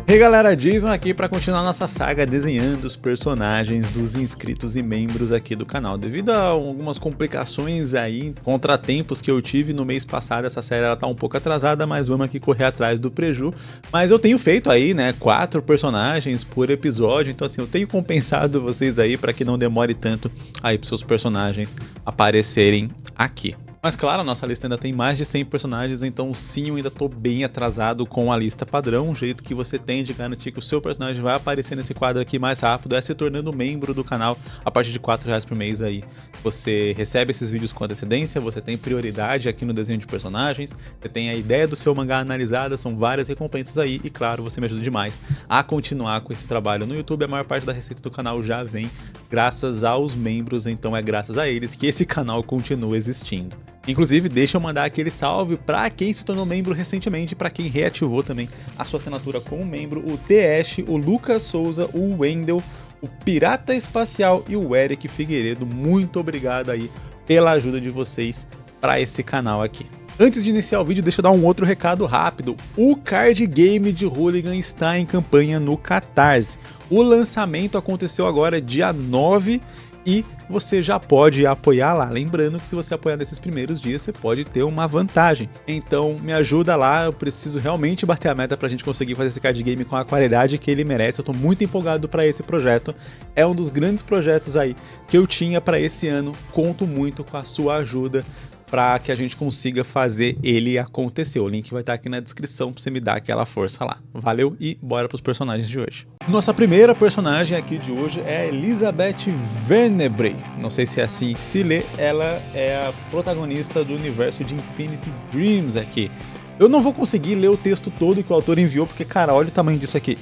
E aí galera, Jason aqui para continuar nossa saga desenhando os personagens dos inscritos e membros aqui do canal. Devido a algumas complicações aí, contratempos que eu tive no mês passado, essa série ela tá um pouco atrasada, mas vamos aqui correr atrás do preju. Mas eu tenho feito aí, né, 4 personagens por episódio, então assim, eu tenho compensado vocês aí para que não demore tanto aí para seus personagens aparecerem aqui. Mas claro, a nossa lista ainda tem mais de 100 personagens, então sim, eu ainda tô bem atrasado com a lista padrão. O jeito que você tem de garantir que o seu personagem vai aparecer nesse quadro aqui mais rápido é se tornando membro do canal a partir de R$4 por mês aí. Você recebe esses vídeos com antecedência, você tem prioridade aqui no desenho de personagens, você tem a ideia do seu mangá analisada, são várias recompensas aí e claro, você me ajuda demais a continuar com esse trabalho no YouTube. A maior parte da receita do canal já vem graças aos membros, então é graças a eles que esse canal continua existindo. Inclusive, deixa eu mandar aquele salve para quem se tornou membro recentemente, para quem reativou também a sua assinatura como membro, o TS, o Lucas Souza, o Wendel, o Pirata Espacial e o Eric Figueiredo. Muito obrigado aí pela ajuda de vocês para esse canal aqui. Antes de iniciar o vídeo, deixa eu dar um outro recado rápido. O card game de Hooligan está em campanha no Catarse. O lançamento aconteceu agora dia 9 e você já pode apoiar lá. Lembrando que se você apoiar nesses primeiros dias, você pode ter uma vantagem. Então me ajuda lá, eu preciso realmente bater a meta pra gente conseguir fazer esse card game com a qualidade que ele merece. Eu tô muito empolgado para esse projeto. É um dos grandes projetos aí que eu tinha para esse ano. Conto muito com a sua ajuda para que a gente consiga fazer ele acontecer. O link vai estar aqui na descrição para você me dar aquela força lá. Valeu e bora para os personagens de hoje. Nossa primeira personagem aqui de hoje é Elizabeth Vernebrey. Não sei se é assim que se lê. Ela é a protagonista do universo de Infinity Dreams aqui. Eu não vou conseguir ler o texto todo que o autor enviou, porque, cara, olha o tamanho disso aqui.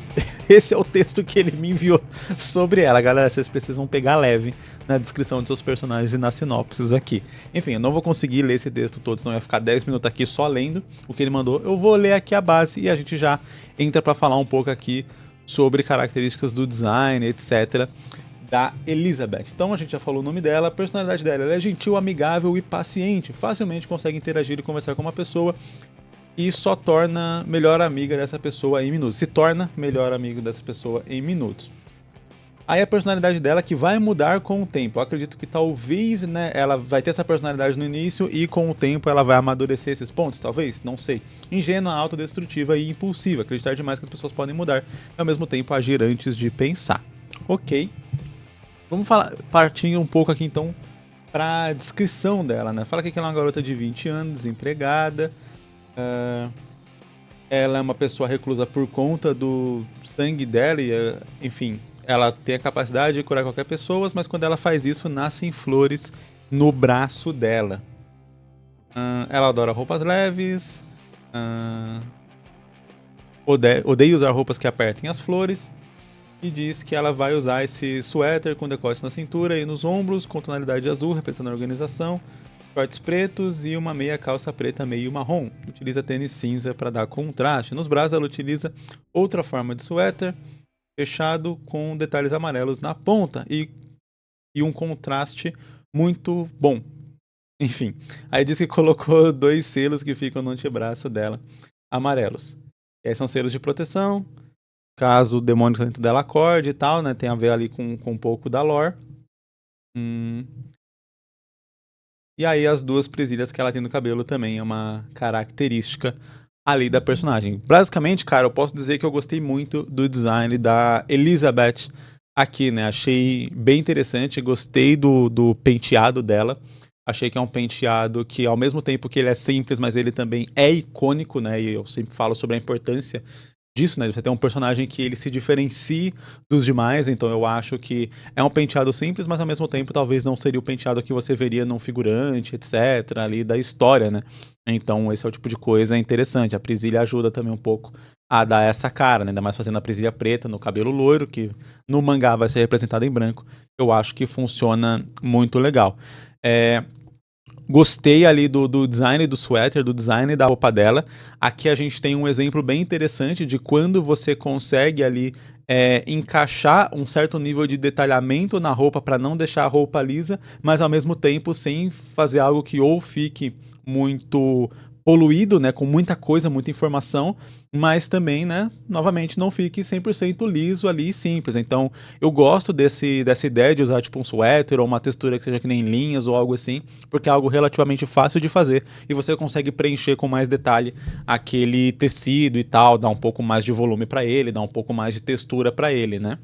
Esse é o texto que ele me enviou sobre ela. Galera, vocês precisam pegar leve na descrição de seus personagens e nas sinopses aqui. Enfim, eu não vou conseguir ler esse texto todo, senão ia ficar 10 minutos aqui só lendo o que ele mandou. Eu vou ler aqui a base e a gente já entra para falar um pouco aqui sobre características do design, etc., da Elizabeth. Então a gente já falou o nome dela, a personalidade dela. Ela é gentil, amigável e paciente. Facilmente consegue interagir e conversar com uma pessoa. E só torna melhor amiga dessa pessoa em minutos. Se torna melhor amigo dessa pessoa em minutos. Aí a personalidade dela que vai mudar com o tempo. Eu acredito que talvez, né, ela vai ter essa personalidade no início e com o tempo ela vai amadurecer esses pontos, talvez, não sei. Ingênua, autodestrutiva e impulsiva. Acreditar demais que as pessoas podem mudar e ao mesmo tempo agir antes de pensar. Ok. Vamos partir um pouco aqui então para a descrição dela, né? Fala que ela é uma garota de 20 anos, desempregada. Ela é uma pessoa reclusa por conta do sangue dela e, enfim, ela tem a capacidade de curar qualquer pessoa, mas quando ela faz isso, nascem flores no braço dela. Ela adora roupas leves, odeia usar roupas que apertem as flores e diz que ela vai usar esse suéter com decote na cintura e nos ombros, com tonalidade azul, representando a organização, shorts pretos e uma meia calça preta meio marrom. Utiliza tênis cinza para dar contraste. Nos braços ela utiliza outra forma de suéter, fechado com detalhes amarelos na ponta e um contraste muito bom. Enfim, aí diz que colocou 2 selos que ficam no antebraço dela, amarelos. E aí são selos de proteção, caso o demônio dentro dela acorde e tal, né? Tem a ver ali com um pouco da lore. E aí as 2 presilhas que ela tem no cabelo também é uma característica ali da personagem. Basicamente, cara, eu posso dizer que eu gostei muito do design da Elizabeth aqui, né? Achei bem interessante, gostei do penteado dela. Achei que é um penteado que, ao mesmo tempo que ele é simples, mas ele também é icônico, né? E eu sempre falo sobre a importância disso, né? Você tem um personagem que ele se diferencie dos demais, então eu acho que é um penteado simples, mas ao mesmo tempo talvez não seria o penteado que você veria num figurante, etc, ali da história, né? Então esse é o tipo de coisa interessante. A presilha ajuda também um pouco a dar essa cara, né? Ainda mais fazendo a presilha preta no cabelo loiro, que no mangá vai ser representado em branco. Eu acho que funciona muito legal. Gostei ali do design do suéter, do design da roupa dela. Aqui a gente tem um exemplo bem interessante de quando você consegue ali encaixar um certo nível de detalhamento na roupa para não deixar a roupa lisa, mas ao mesmo tempo sem fazer algo que ou fique muito poluído, né, com muita coisa, muita informação, mas também, né, novamente, não fique 100% liso ali e simples. Então, eu gosto dessa ideia de usar tipo um suéter ou uma textura que seja que nem linhas ou algo assim, porque é algo relativamente fácil de fazer e você consegue preencher com mais detalhe aquele tecido e tal, dar um pouco mais de volume para ele, dar um pouco mais de textura para ele, né?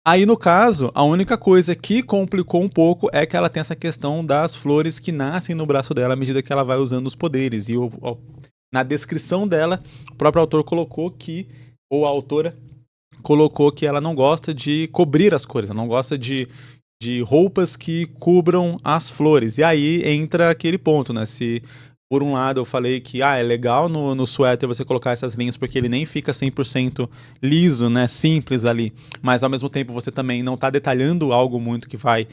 Aí, no caso, a única coisa que complicou um pouco é que ela tem essa questão das flores que nascem no braço dela à medida que ela vai usando os poderes. E na descrição dela, o próprio autor colocou que, ou a autora colocou que ela não gosta de cobrir as cores, ela não gosta de roupas que cubram as flores. E aí entra aquele ponto, né? Se por um lado eu falei que é legal no suéter você colocar essas linhas porque ele nem fica 100% liso, né? Simples ali. Mas ao mesmo tempo você também não está detalhando algo muito que vai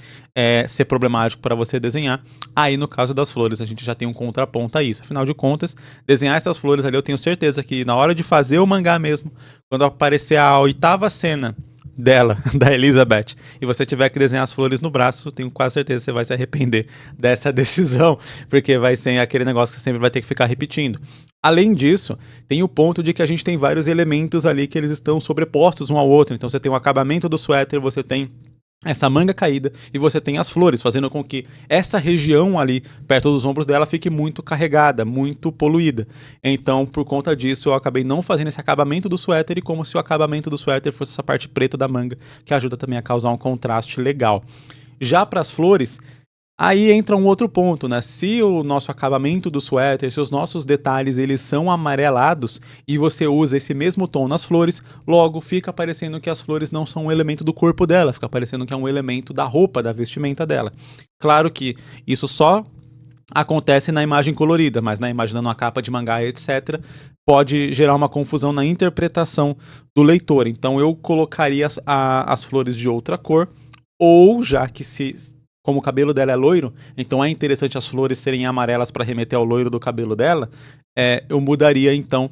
ser problemático para você desenhar. Aí no caso das flores a gente já tem um contraponto a isso. Afinal de contas, desenhar essas flores ali eu tenho certeza que na hora de fazer o mangá mesmo, quando aparecer a 8ª cena dela, da Elizabeth, e você tiver que desenhar as flores no braço, tenho quase certeza que você vai se arrepender dessa decisão, porque vai ser aquele negócio que você sempre vai ter que ficar repetindo. Além disso, tem o ponto de que a gente tem vários elementos ali que eles estão sobrepostos um ao outro, então você tem o acabamento do suéter, você tem essa manga caída e você tem as flores, fazendo com que essa região ali, perto dos ombros dela, fique muito carregada, muito poluída. Então, por conta disso, eu acabei não fazendo esse acabamento do suéter e como se o acabamento do suéter fosse essa parte preta da manga, que ajuda também a causar um contraste legal. Já para as flores, aí entra um outro ponto, né? Se o nosso acabamento do suéter, se os nossos detalhes, eles são amarelados e você usa esse mesmo tom nas flores, logo fica parecendo que as flores não são um elemento do corpo dela, fica parecendo que é um elemento da roupa, da vestimenta dela. Claro que isso só acontece na imagem colorida, mas imaginando uma capa de mangá, etc., pode gerar uma confusão na interpretação do leitor. Então eu colocaria as flores de outra cor, ou já que como o cabelo dela é loiro, então é interessante as flores serem amarelas para remeter ao loiro do cabelo dela, eu mudaria então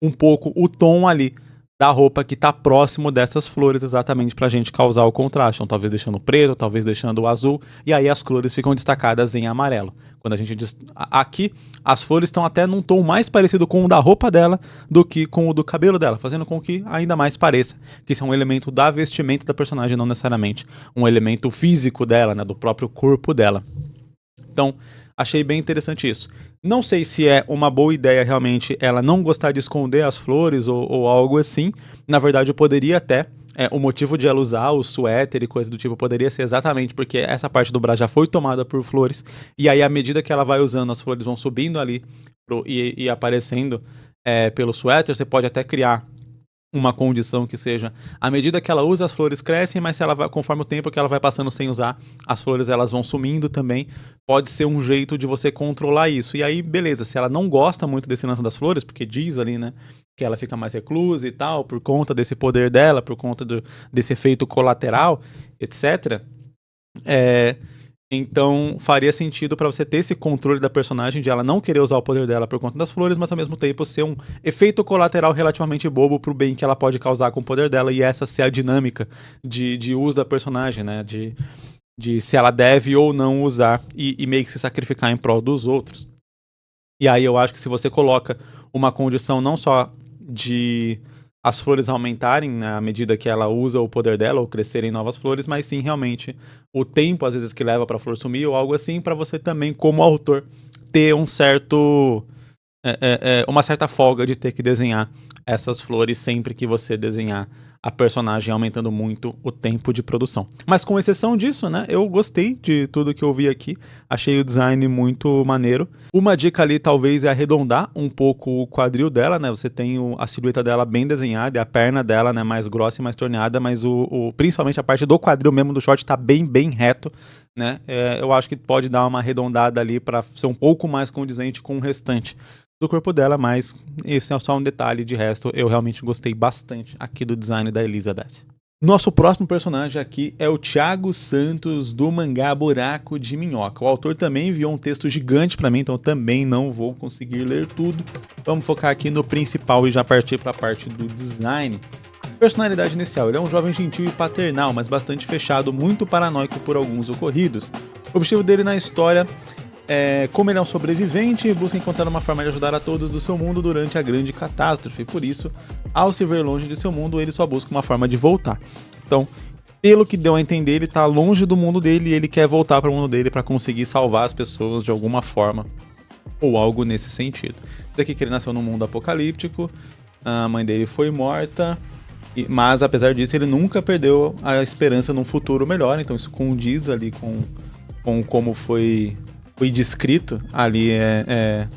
um pouco o tom ali da roupa que está próximo dessas flores, exatamente para a gente causar o contraste. Então, talvez deixando preto, talvez deixando o azul, e aí as cores ficam destacadas em amarelo. Quando a gente aqui, as flores estão até num tom mais parecido com o da roupa dela do que com o do cabelo dela, fazendo com que ainda mais pareça que isso é um elemento da vestimenta da personagem, não necessariamente um elemento físico dela, né, do próprio corpo dela. Então, achei bem interessante isso. Não sei se é uma boa ideia realmente ela não gostar de esconder as flores ou algo assim. Na verdade, eu poderia até... o motivo de ela usar o suéter e coisa do tipo poderia ser exatamente porque essa parte do braço já foi tomada por flores. E aí, à medida que ela vai usando, as flores vão subindo ali e aparecendo pelo suéter. Você pode até criar uma condição que seja, à medida que ela usa, as flores crescem, mas se ela vai, conforme o tempo que ela vai passando sem usar, as flores elas vão sumindo também. Pode ser um jeito de você controlar isso. E aí, beleza, se ela não gosta muito desse lance das flores, porque diz ali, né, que ela fica mais reclusa e tal, por conta desse poder dela, por conta desse efeito colateral, etc., então faria sentido para você ter esse controle da personagem, de ela não querer usar o poder dela por conta das flores, mas ao mesmo tempo ser um efeito colateral relativamente bobo pro bem que ela pode causar com o poder dela, e essa ser a dinâmica de uso da personagem, né? De se ela deve ou não usar e meio que se sacrificar em prol dos outros. E aí eu acho que se você coloca uma condição não só de as flores aumentarem, né, à medida que ela usa o poder dela, ou crescerem novas flores, mas sim realmente o tempo às vezes que leva para a flor sumir ou algo assim, para você também, como autor, ter um certo uma certa folga de ter que desenhar essas flores sempre que você desenhar a personagem, aumentando muito o tempo de produção. Mas com exceção disso, né, eu gostei de tudo que eu vi aqui, achei o design muito maneiro. Uma dica ali talvez é arredondar um pouco o quadril dela, né, você tem a silhueta dela bem desenhada e a perna dela, né, mais grossa e mais torneada, mas principalmente a parte do quadril mesmo do short tá bem reto, né, eu acho que pode dar uma arredondada ali para ser um pouco mais condizente com o restante do corpo dela, mas esse é só um detalhe. De resto, eu realmente gostei bastante aqui do design da Elizabeth. Nosso próximo personagem aqui é o Thiago Santos, do mangá Buraco de Minhoca. O autor também enviou um texto gigante para mim, então também não vou conseguir ler tudo. Vamos focar aqui no principal e já partir para a parte do design. Personalidade inicial: ele é um jovem gentil e paternal, mas bastante fechado, muito paranoico por alguns ocorridos. O objetivo dele na história Como ele é um sobrevivente, busca encontrar uma forma de ajudar a todos do seu mundo durante a grande catástrofe. Por isso, ao se ver longe de seu mundo, ele só busca uma forma de voltar. Então, pelo que deu a entender, ele tá longe do mundo dele e ele quer voltar para o mundo dele para conseguir salvar as pessoas de alguma forma ou algo nesse sentido. Daqui que ele nasceu num mundo apocalíptico, a mãe dele foi morta, mas apesar disso ele nunca perdeu a esperança num futuro melhor, então isso condiz ali com como foi descrito ali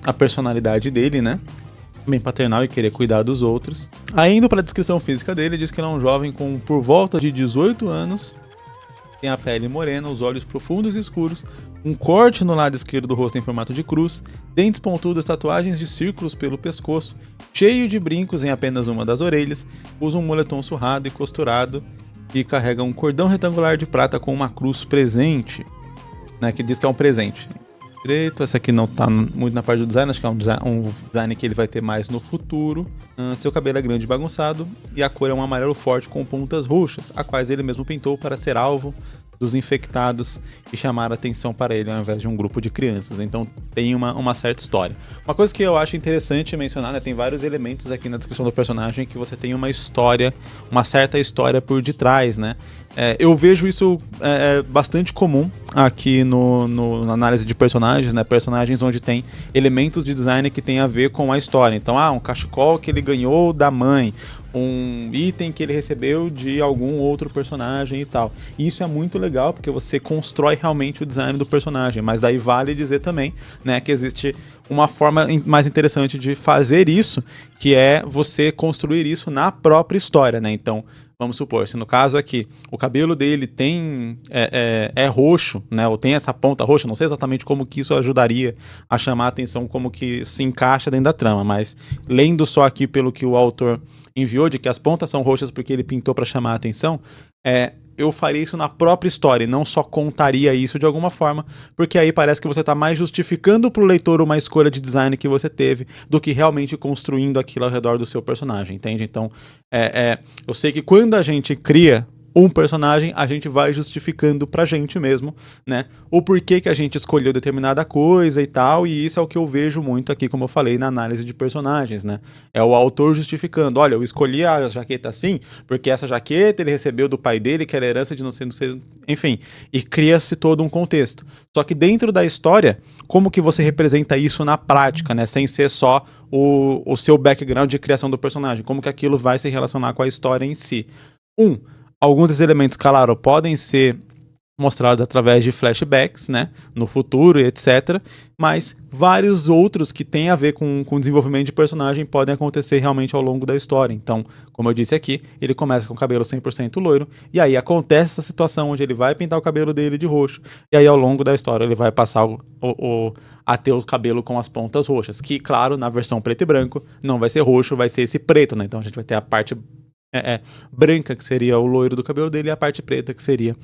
a personalidade dele, né? Bem paternal e querer cuidar dos outros. Aí indo para a descrição física dele, diz que ele é um jovem com por volta de 18 anos, tem a pele morena, os olhos profundos e escuros, um corte no lado esquerdo do rosto em formato de cruz, dentes pontudos, tatuagens de círculos pelo pescoço, cheio de brincos em apenas uma das orelhas, usa um moletom surrado e costurado e carrega um cordão retangular de prata com uma cruz presente, né, que diz que é um presente. Direito, essa aqui não tá muito na parte do design, acho que é um design que ele vai ter mais no futuro. Seu cabelo é grande e bagunçado e a cor é um amarelo forte com pontas roxas, a quais ele mesmo pintou para ser alvo dos infectados e chamar a atenção para ele ao invés de um grupo de crianças. Então tem uma certa história. Uma coisa que eu acho interessante mencionar, né, tem vários elementos aqui na descrição do personagem que você tem uma história, uma certa história por detrás, né? Eu vejo isso bastante comum aqui na análise de personagens, né? Personagens onde tem elementos de design que tem a ver com a história. Então, um cachecol que ele ganhou da mãe, um item que ele recebeu de algum outro personagem e tal. E isso é muito legal porque você constrói realmente o design do personagem, mas daí vale dizer também, né, que existe uma forma mais interessante de fazer isso, que é você construir isso na própria história, né? Então, vamos supor, se no caso aqui o cabelo dele é roxo, né, ou tem essa ponta roxa, não sei exatamente como que isso ajudaria a chamar a atenção, como que se encaixa dentro da trama, mas lendo só aqui pelo que o autor enviou, de que as pontas são roxas porque ele pintou para chamar a atenção, eu faria isso na própria história e não só contaria isso de alguma forma, porque aí parece que você está mais justificando para o leitor uma escolha de design que você teve do que realmente construindo aquilo ao redor do seu personagem, entende? Então, eu sei que quando a gente cria um personagem, a gente vai justificando pra gente mesmo, né, o porquê que a gente escolheu determinada coisa e tal, e isso é o que eu vejo muito aqui, como eu falei, na análise de personagens, né, é o autor justificando, olha, eu escolhi a jaqueta assim, porque essa jaqueta ele recebeu do pai dele, que era herança de não sei, enfim, e cria-se todo um contexto. Só que dentro da história, como que você representa isso na prática, né, sem ser só o seu background de criação do personagem, como que aquilo vai se relacionar com a história em si. Alguns desses elementos, claro, podem ser mostrados através de flashbacks, né, no futuro e etc. Mas vários outros que têm a ver com o desenvolvimento de personagem podem acontecer realmente ao longo da história. Então, como eu disse aqui, ele começa com o cabelo 100% loiro, e aí acontece essa situação onde ele vai pintar o cabelo dele de roxo, e aí ao longo da história ele vai passar a ter o cabelo com as pontas roxas, que, claro, na versão preto e branco, não vai ser roxo, vai ser esse preto, né? Então a gente vai ter a parte branca, que seria o loiro do cabelo dele, e a parte preta, que seria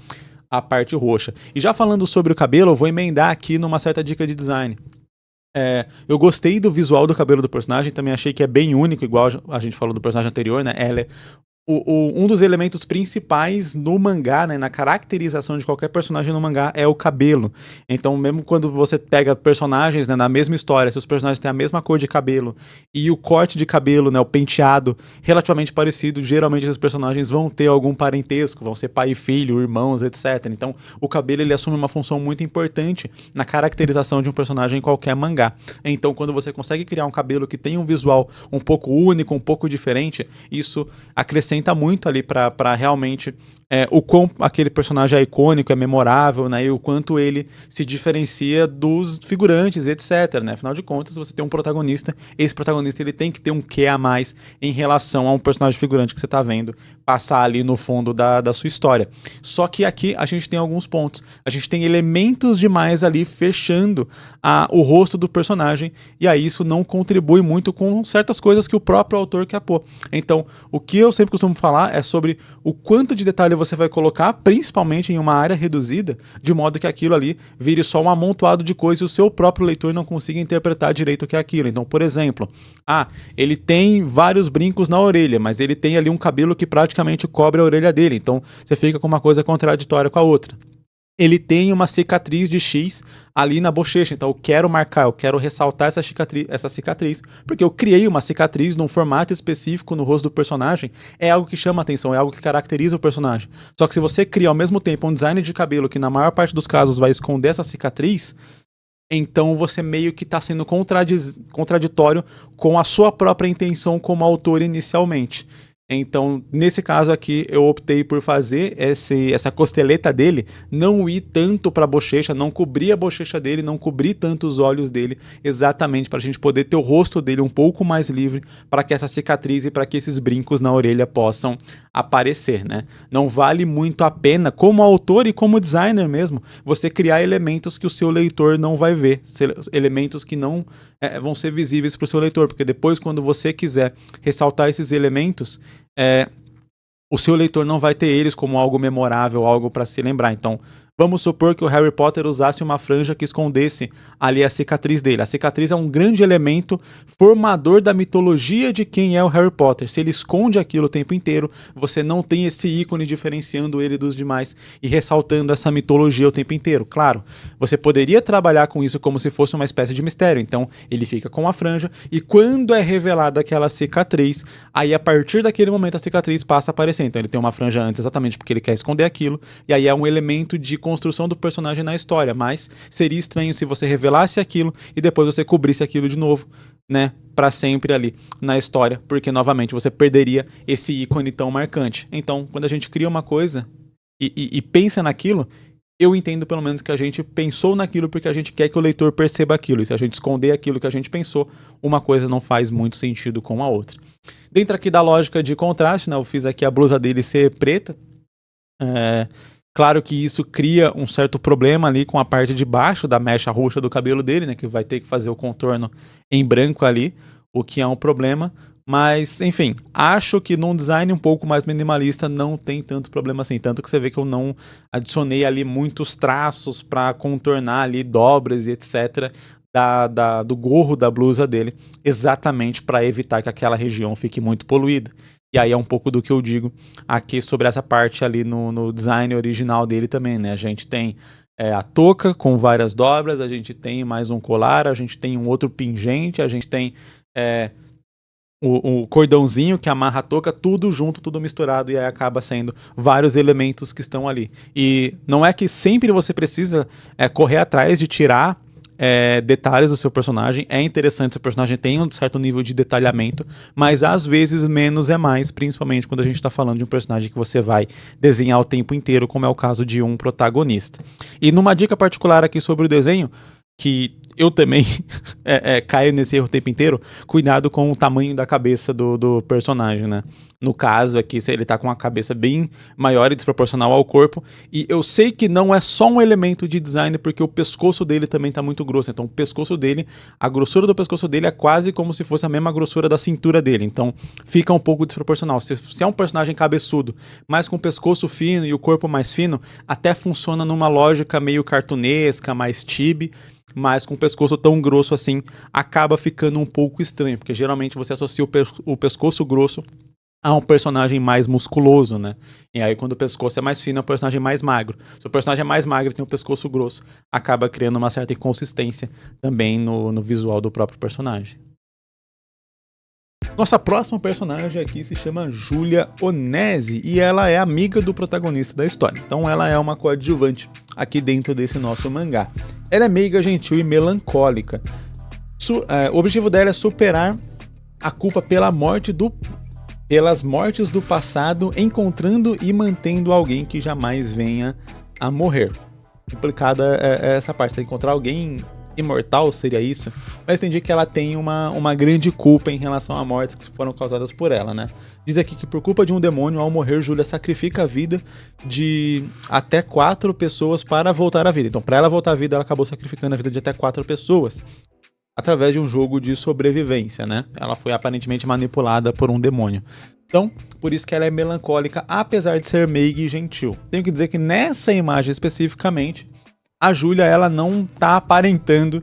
a parte roxa. E já falando sobre o cabelo, eu vou emendar aqui numa certa dica de design. Eu gostei do visual do cabelo do personagem, também achei que é bem único, igual a gente falou do personagem anterior, né? Ela é um dos elementos principais no mangá, né, na caracterização de qualquer personagem no mangá, é o cabelo. Então, mesmo quando você pega personagens, né, na mesma história, se os personagens têm a mesma cor de cabelo e o corte de cabelo, né, o penteado, relativamente parecido, geralmente esses personagens vão ter algum parentesco, vão ser pai e filho, irmãos, etc. Então, o cabelo ele assume uma função muito importante na caracterização de um personagem em qualquer mangá. Então, quando você consegue criar um cabelo que tem um visual um pouco único, um pouco diferente, isso acrescenta muito ali para realmente o quão aquele personagem é icônico, é memorável, né, e o quanto ele se diferencia dos figurantes, etc, né? Afinal de contas, você tem um protagonista, esse protagonista ele tem que ter um quê a mais em relação a um personagem figurante que você está vendo passar ali no fundo da sua história. Só que aqui a gente tem alguns pontos, a gente tem elementos demais ali fechando o rosto do personagem, e aí isso não contribui muito com certas coisas que o próprio autor quer pôr. Então, o que eu sempre costumo falar é sobre o quanto de detalhe você vai colocar, principalmente em uma área reduzida, de modo que aquilo ali vire só um amontoado de coisas e o seu próprio leitor não consiga interpretar direito o que é aquilo. Então, por exemplo, ele tem vários brincos na orelha, mas ele tem ali um cabelo que praticamente cobre a orelha dele, então você fica com uma coisa contraditória com a outra. ele tem uma cicatriz de X ali na bochecha. Então eu quero marcar, eu quero ressaltar essa cicatriz, porque eu criei uma cicatriz num formato específico no rosto do personagem. É algo que chama atenção, é algo que caracteriza o personagem. Só que se você cria ao mesmo tempo um design de cabelo que na maior parte dos casos vai esconder essa cicatriz, então você meio que está sendo contraditório com a sua própria intenção como autor inicialmente. Então, nesse caso aqui, eu optei por fazer essa costeleta dele não ir tanto para a bochecha, não cobrir a bochecha dele, não cobrir tanto os olhos dele, exatamente para a gente poder ter o rosto dele um pouco mais livre, para que essa cicatriz e para que esses brincos na orelha possam aparecer, né? Não vale muito a pena, como autor e como designer mesmo, você criar elementos que o seu leitor não vai ver, elementos que não vão ser visíveis para o seu leitor, porque depois, quando você quiser ressaltar esses elementos, o seu leitor não vai ter eles como algo memorável, algo para se lembrar. Então, vamos supor que o Harry Potter usasse uma franja que escondesse ali a cicatriz dele. A cicatriz é um grande elemento formador da mitologia de quem é o Harry Potter. Se ele esconde aquilo o tempo inteiro, você não tem esse ícone diferenciando ele dos demais e ressaltando essa mitologia o tempo inteiro. Claro, você poderia trabalhar com isso como se fosse uma espécie de mistério. Então, ele fica com a franja e quando é revelada aquela cicatriz, aí a partir daquele momento a cicatriz passa a aparecer. Então, ele tem uma franja antes exatamente porque ele quer esconder aquilo e aí é um elemento de construção do personagem na história, mas seria estranho se você revelasse aquilo e depois você cobrisse aquilo de novo, né, para sempre ali na história, porque novamente você perderia esse ícone tão marcante. Então, quando a gente cria uma coisa e pensa naquilo, eu entendo pelo menos que a gente pensou naquilo porque a gente quer que o leitor perceba aquilo, e se a gente esconder aquilo que a gente pensou, uma coisa não faz muito sentido com a outra. Dentro aqui da lógica de contraste, né, eu fiz aqui a blusa dele ser preta, claro que isso cria um certo problema ali com a parte de baixo da mecha roxa do cabelo dele, né? Que vai ter que fazer o contorno em branco ali, o que é um problema. Mas, enfim, acho que num design um pouco mais minimalista não tem tanto problema assim. Tanto que você vê que eu não adicionei ali muitos traços para contornar ali dobras e etc. do gorro da blusa dele, exatamente para evitar que aquela região fique muito poluída. E aí é um pouco do que eu digo aqui sobre essa parte ali no design original dele também, né? A gente tem a touca com várias dobras, a gente tem mais um colar, a gente tem um outro pingente, a gente tem o cordãozinho que amarra a touca, tudo junto, tudo misturado, e aí acaba sendo vários elementos que estão ali. E não é que sempre você precisa correr atrás de tirar detalhes do seu personagem. É interessante se o personagem tem um certo nível de detalhamento, mas às vezes menos é mais, principalmente quando a gente está falando de um personagem que você vai desenhar o tempo inteiro, como é o caso de um protagonista. E numa dica particular aqui sobre o desenho, que eu também caio nesse erro o tempo inteiro, cuidado com o tamanho da cabeça do personagem, né? No caso aqui, ele tá com uma cabeça bem maior e desproporcional ao corpo, e eu sei que não é só um elemento de design, porque o pescoço dele também tá muito grosso, então o pescoço dele, a grossura do pescoço dele é quase como se fosse a mesma grossura da cintura dele, então fica um pouco desproporcional. Se é um personagem cabeçudo, mas com o pescoço fino e o corpo mais fino, até funciona numa lógica meio cartunesca, mais chibi, mas com o pescoço tão grosso assim, acaba ficando um pouco estranho, porque geralmente você associa o pescoço grosso a um personagem mais musculoso, né? E aí quando o pescoço é mais fino, é um personagem mais magro. Se o personagem é mais magro e tem um pescoço grosso, acaba criando uma certa inconsistência também no visual do próprio personagem. Nossa próxima personagem aqui se chama Julia Onesi e ela é amiga do protagonista da história. Então ela é uma coadjuvante aqui dentro desse nosso mangá. Ela é meiga, gentil e melancólica. O objetivo dela é superar a culpa pelas mortes do passado, encontrando e mantendo alguém que jamais venha a morrer. Complicada é essa parte, encontrar alguém imortal, seria isso? Mas entendi que ela tem uma grande culpa em relação a mortes que foram causadas por ela, né? Diz aqui que por culpa de um demônio, ao morrer, Julia sacrifica a vida de até 4 pessoas para voltar à vida. Então, para ela voltar à vida, ela acabou sacrificando a vida de até 4 pessoas através de um jogo de sobrevivência, né? Ela foi aparentemente manipulada por um demônio. Então, por isso que ela é melancólica, apesar de ser meiga e gentil. Tenho que dizer que nessa imagem especificamente, a Julia, ela não tá aparentando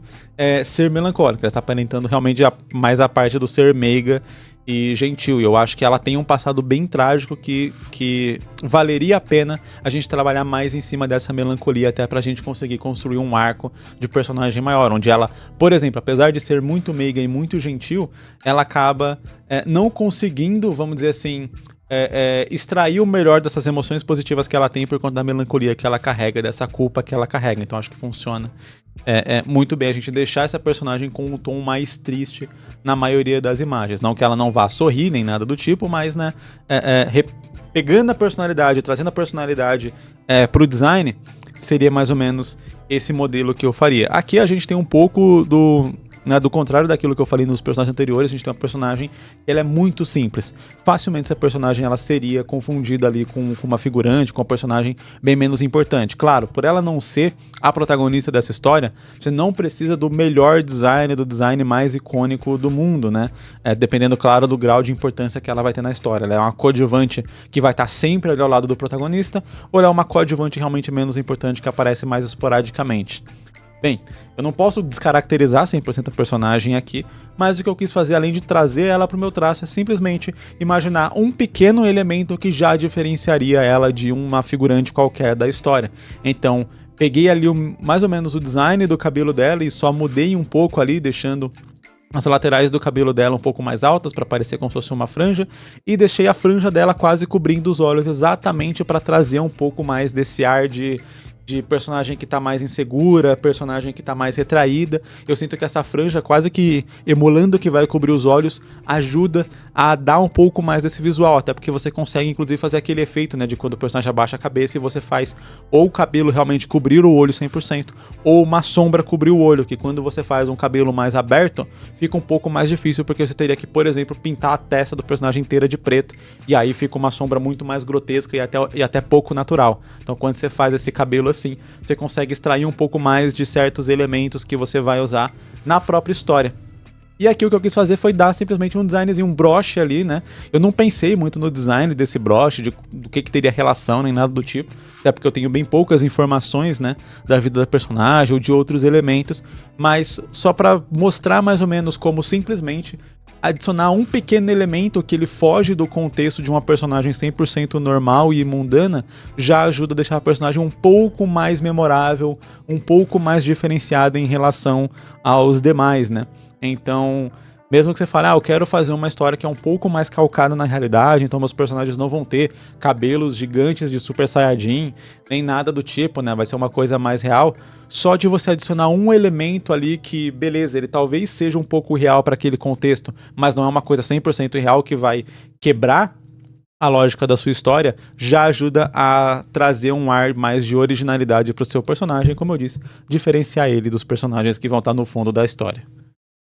ser melancólica. Ela tá aparentando realmente mais a parte do ser meiga e gentil. E eu acho que ela tem um passado bem trágico que valeria a pena a gente trabalhar mais em cima dessa melancolia, até pra gente conseguir construir um arco de personagem maior, onde ela, por exemplo, apesar de ser muito meiga e muito gentil, ela acaba não conseguindo, vamos dizer assim, extrair o melhor dessas emoções positivas que ela tem por conta da melancolia que ela carrega, dessa culpa que ela carrega. Então acho que funciona muito bem a gente deixar essa personagem com um tom mais triste na maioria das imagens. Não que ela não vá sorrir nem nada do tipo, mas né, pegando a personalidade, trazendo a personalidade pro design, seria mais ou menos esse modelo que eu faria. Aqui a gente tem um pouco do contrário daquilo que eu falei nos personagens anteriores. A gente tem uma personagem que ela é muito simples. Facilmente essa personagem ela seria confundida ali com uma figurante, com uma personagem bem menos importante. Claro, por ela não ser a protagonista dessa história, você não precisa do melhor design, do design mais icônico do mundo, né? Dependendo, claro, do grau de importância que ela vai ter na história. Ela é uma coadjuvante que vai estar sempre ali ao lado do protagonista, ou ela é uma coadjuvante realmente menos importante que aparece mais esporadicamente. Bem, eu não posso descaracterizar 100% a personagem aqui, mas o que eu quis fazer, além de trazer ela para o meu traço, é simplesmente imaginar um pequeno elemento que já diferenciaria ela de uma figurante qualquer da história. Então, peguei ali mais ou menos o design do cabelo dela e só mudei um pouco ali, deixando as laterais do cabelo dela um pouco mais altas para parecer como se fosse uma franja, e deixei a franja dela quase cobrindo os olhos, exatamente para trazer um pouco mais desse ar de personagem que tá mais insegura, personagem que tá mais retraída. Eu sinto que essa franja, quase que emulando que vai cobrir os olhos, ajuda a dar um pouco mais desse visual, até porque você consegue inclusive fazer aquele efeito, né, de quando o personagem abaixa a cabeça e você faz ou o cabelo realmente cobrir o olho 100%, ou uma sombra cobrir o olho, que quando você faz um cabelo mais aberto, fica um pouco mais difícil, porque você teria que, por exemplo, pintar a testa do personagem inteira de preto, e aí fica uma sombra muito mais grotesca e até pouco natural. Então quando você faz esse cabelo assim, você consegue extrair um pouco mais de certos elementos que você vai usar na própria história. E aqui o que eu quis fazer foi dar simplesmente um designzinho, um broche ali, né? Eu não pensei muito no design desse broche, do que teria relação, nem nada do tipo, até porque eu tenho bem poucas informações, né, da vida da personagem ou de outros elementos, mas só para mostrar mais ou menos como simplesmente adicionar um pequeno elemento que ele foge do contexto de uma personagem 100% normal e mundana, já ajuda a deixar a personagem um pouco mais memorável, um pouco mais diferenciada em relação aos demais, né? Então, mesmo que você fale, eu quero fazer uma história que é um pouco mais calcada na realidade, então meus personagens não vão ter cabelos gigantes de Super Saiyajin, nem nada do tipo, né? Vai ser uma coisa mais real. Só de você adicionar um elemento ali que, beleza, ele talvez seja um pouco real para aquele contexto, mas não é uma coisa 100% real que vai quebrar a lógica da sua história, já ajuda a trazer um ar mais de originalidade para o seu personagem, como eu disse, diferenciar ele dos personagens que vão estar no fundo da história.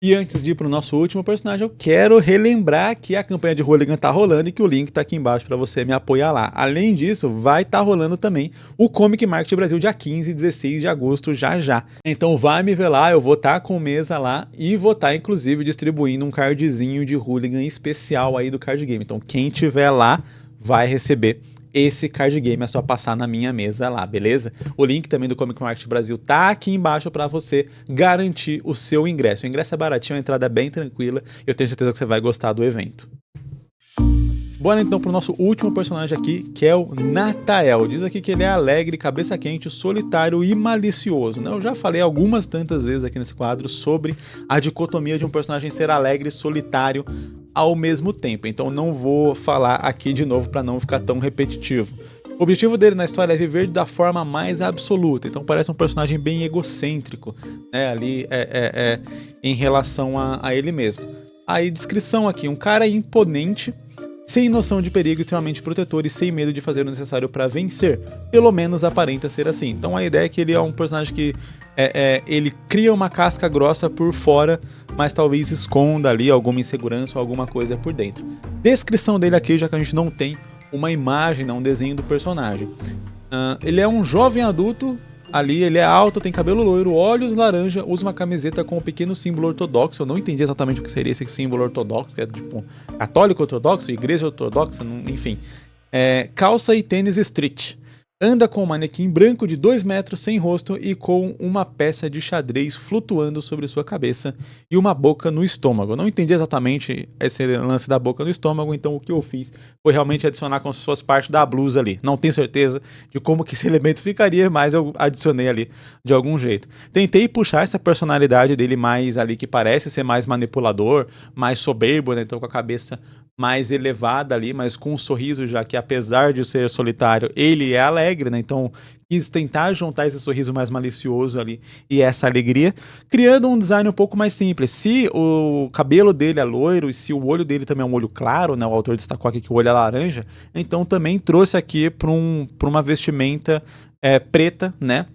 E antes de ir pro nosso último personagem, eu quero relembrar que a campanha de Hooligan tá rolando e que o link tá aqui embaixo para você me apoiar lá. Além disso, vai estar rolando também o Comic Market Brasil dia 15 e 16 de agosto já. Então vai me ver lá, eu vou estar com mesa lá e vou estar inclusive distribuindo um cardzinho de Hooligan especial aí do card game. Então quem tiver lá vai receber esse card game, é só passar na minha mesa lá, beleza? O link também do Comic Market Brasil tá aqui embaixo para você garantir o seu ingresso. O ingresso é baratinho, a entrada é bem tranquila, eu tenho certeza que você vai gostar do evento. Bora então pro nosso último personagem aqui, que é o Natael. Diz aqui que ele é alegre, cabeça quente, solitário e malicioso, né? Eu já falei algumas tantas vezes aqui nesse quadro sobre a dicotomia de um personagem ser alegre e solitário ao mesmo tempo, então não vou falar aqui de novo para não ficar tão repetitivo. O objetivo dele na história é viver da forma mais absoluta, então parece um personagem bem egocêntrico, né, ali em relação a ele mesmo. Aí, descrição aqui, um cara imponente, sem noção de perigo, extremamente protetor e sem medo de fazer o necessário para vencer. Pelo menos aparenta ser assim. Então a ideia é que ele é um personagem que ele cria uma casca grossa por fora, mas talvez esconda ali alguma insegurança ou alguma coisa por dentro. Descrição dele aqui, já que a gente não tem uma imagem, um desenho do personagem. Ele é um jovem adulto. Ali ele é alto, tem cabelo loiro, olhos laranja, usa uma camiseta com um pequeno símbolo ortodoxo. Eu não entendi exatamente o que seria esse símbolo ortodoxo, que é tipo católico ortodoxo, igreja ortodoxa, enfim. Calça e tênis street. Anda com um manequim branco de 2 metros sem rosto e com uma peça de xadrez flutuando sobre sua cabeça e uma boca no estômago. Eu não entendi exatamente esse lance da boca no estômago, então o que eu fiz foi realmente adicionar como se fosse parte da blusa ali. Não tenho certeza de como que esse elemento ficaria, mas eu adicionei ali de algum jeito. Tentei puxar essa personalidade dele mais ali, que parece ser mais manipulador, mais soberbo, né? Então com a cabeça mais elevada ali, mas com um sorriso, já que apesar de ser solitário, ele é alegre, né? Então quis tentar juntar esse sorriso mais malicioso ali e essa alegria, criando um design um pouco mais simples. Se o cabelo dele é loiro e se o olho dele também é um olho claro, né? O autor destacou aqui que o olho é laranja, então também trouxe aqui para uma vestimenta preta, né?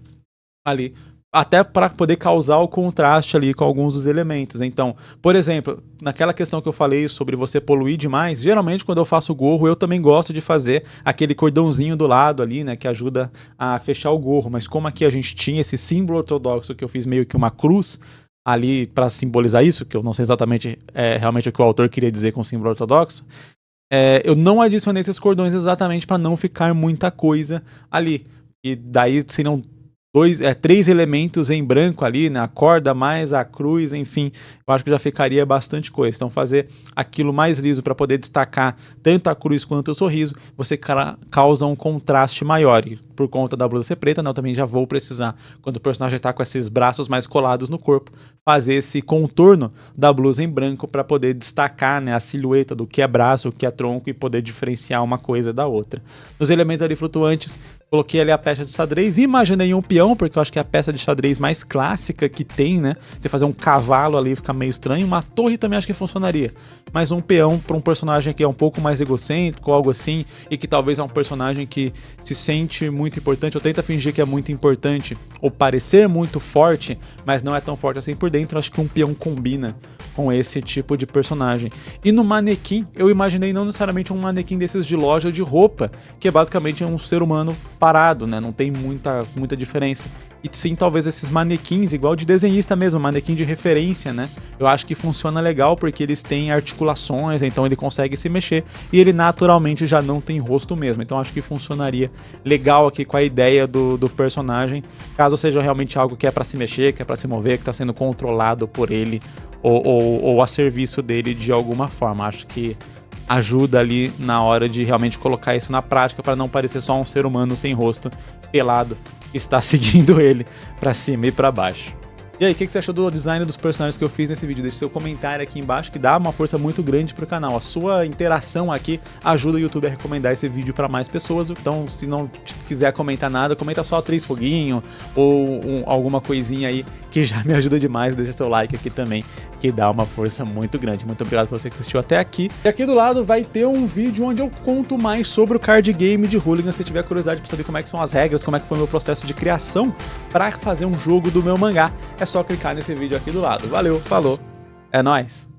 Ali, até para poder causar o contraste ali com alguns dos elementos. Então, por exemplo, naquela questão que eu falei sobre você poluir demais, geralmente quando eu faço gorro, eu também gosto de fazer aquele cordãozinho do lado ali, né, que ajuda a fechar o gorro. Mas como aqui a gente tinha esse símbolo ortodoxo que eu fiz meio que uma cruz ali para simbolizar isso, que eu não sei exatamente realmente o que o autor queria dizer com símbolo ortodoxo, eu não adicionei esses cordões exatamente para não ficar muita coisa ali. E daí seriam 3 elementos em branco ali, né? A corda mais a cruz, enfim, eu acho que já ficaria bastante coisa. Então fazer aquilo mais liso para poder destacar tanto a cruz quanto o sorriso, você causa um contraste maior. E por conta da blusa ser preta, né, eu também já vou precisar, quando o personagem está com esses braços mais colados no corpo, fazer esse contorno da blusa em branco para poder destacar, né, a silhueta do que é braço, o que é tronco e poder diferenciar uma coisa da outra. Nos elementos ali flutuantes, coloquei ali a peça de xadrez e imaginei um peão, porque eu acho que é a peça de xadrez mais clássica que tem, né? Você fazer um cavalo ali fica meio estranho. Uma torre também acho que funcionaria. Mas um peão para um personagem que é um pouco mais egocêntrico, algo assim, e que talvez é um personagem que se sente muito importante, ou tenta fingir que é muito importante, ou parecer muito forte, mas não é tão forte assim por dentro, acho que um peão combina com esse tipo de personagem. E no manequim, eu imaginei não necessariamente um manequim desses de loja de roupa, que é basicamente um ser humano parado, né? Não tem muita diferença. E sim, talvez esses manequins, igual de desenhista mesmo, manequim de referência, né? Eu acho que funciona legal porque eles têm articulações, então ele consegue se mexer e ele naturalmente já não tem rosto mesmo. Então acho que funcionaria legal aqui com a ideia do personagem, caso seja realmente algo que é para se mexer, que é para se mover, que está sendo controlado por ele ou a serviço dele de alguma forma. Acho que ajuda ali na hora de realmente colocar isso na prática para não parecer só um ser humano sem rosto, pelado, que está seguindo ele para cima e para baixo. E aí, o que você achou do design dos personagens que eu fiz nesse vídeo? Deixe seu comentário aqui embaixo que dá uma força muito grande pro canal. A sua interação aqui ajuda o YouTube a recomendar esse vídeo para mais pessoas. Então, se não quiser comentar nada, comenta só 3 foguinhos ou alguma coisinha aí que já me ajuda demais. Deixa seu like aqui também, que dá uma força muito grande. Muito obrigado por você que assistiu até aqui. E aqui do lado vai ter um vídeo onde eu conto mais sobre o card game de Hooligan. Se tiver curiosidade para saber como é que são as regras, como é que foi o meu processo de criação para fazer um jogo do meu mangá, é só clicar nesse vídeo aqui do lado. Valeu, falou, é nóis!